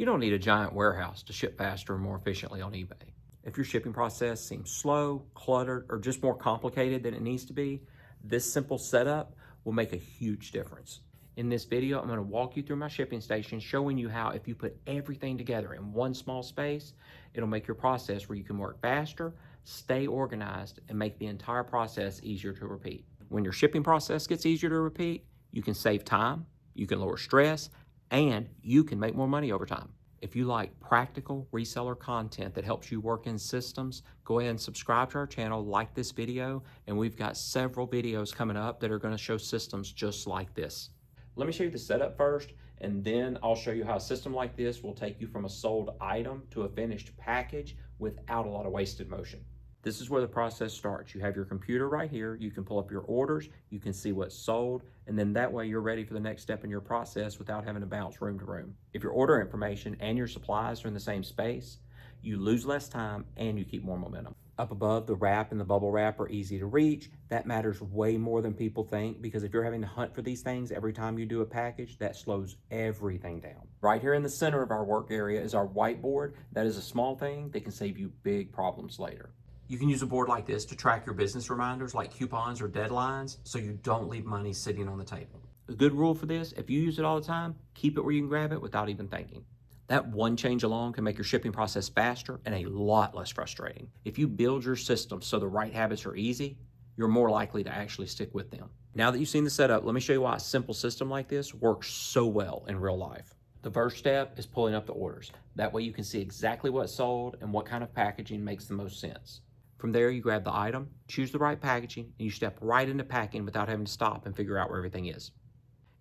You don't need a giant warehouse to ship faster and more efficiently on eBay. If your shipping process seems slow, cluttered, or just more complicated than it needs to be, this simple setup will make a huge difference. In this video, I'm going to walk you through my shipping station, showing you how if you put everything together in one small space, it'll make your process where you can work faster, stay organized, and make the entire process easier to repeat. When your shipping process gets easier to repeat, you can save time, you can lower stress, and you can make more money over time. If you like practical reseller content that helps you work in systems, go ahead and subscribe to our channel, like this video, and we've got several videos coming up that are going to show systems just like this. Let me show you the setup first, and then I'll show you how a system like this will take you from a sold item to a finished package without a lot of wasted motion. This is where the process starts. You have your computer right here. You can pull up your orders. You can see what's sold. And then that way you're ready for the next step in your process without having to bounce room to room. If your order information and your supplies are in the same space, you lose less time and you keep more momentum. Up above, the wrap and the bubble wrap are easy to reach. That matters way more than people think, because if you're having to hunt for these things every time you do a package, that slows everything down. Right here in the center of our work area is our whiteboard. That is a small thing that can save you big problems later. You can use a board like this to track your business reminders like coupons or deadlines so you don't leave money sitting on the table. A good rule for this, if you use it all the time, keep it where you can grab it without even thinking. That one change alone can make your shipping process faster and a lot less frustrating. If you build your system so the right habits are easy, you're more likely to actually stick with them. Now that you've seen the setup, let me show you why a simple system like this works so well in real life. The first step is pulling up the orders. That way you can see exactly what's sold and what kind of packaging makes the most sense. From there, you grab the item, choose the right packaging, and you step right into packing without having to stop and figure out where everything is.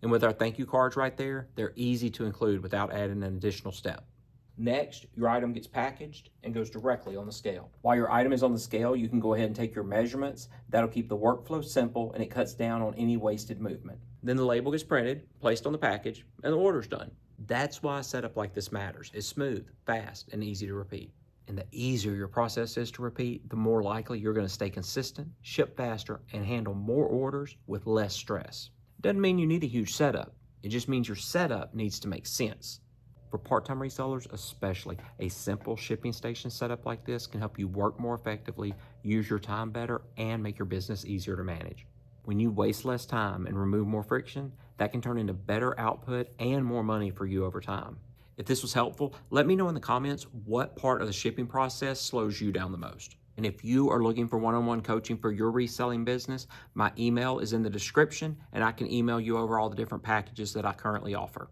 And with our thank you cards right there, they're easy to include without adding an additional step. Next, your item gets packaged and goes directly on the scale. While your item is on the scale, you can go ahead and take your measurements. That'll keep the workflow simple and it cuts down on any wasted movement. Then the label gets printed, placed on the package, and the order's done. That's why a setup like this matters. It's smooth, fast, and easy to repeat. And the easier your process is to repeat, the more likely you're going to stay consistent, ship faster, and handle more orders with less stress. It doesn't mean you need a huge setup. It just means your setup needs to make sense. For part-time resellers especially, a simple shipping station setup like this can help you work more effectively, use your time better, and make your business easier to manage. When you waste less time and remove more friction, that can turn into better output and more money for you over time. If this was helpful, let me know in the comments what part of the shipping process slows you down the most. And if you are looking for one-on-one coaching for your reselling business, my email is in the description and I can email you over all the different packages that I currently offer.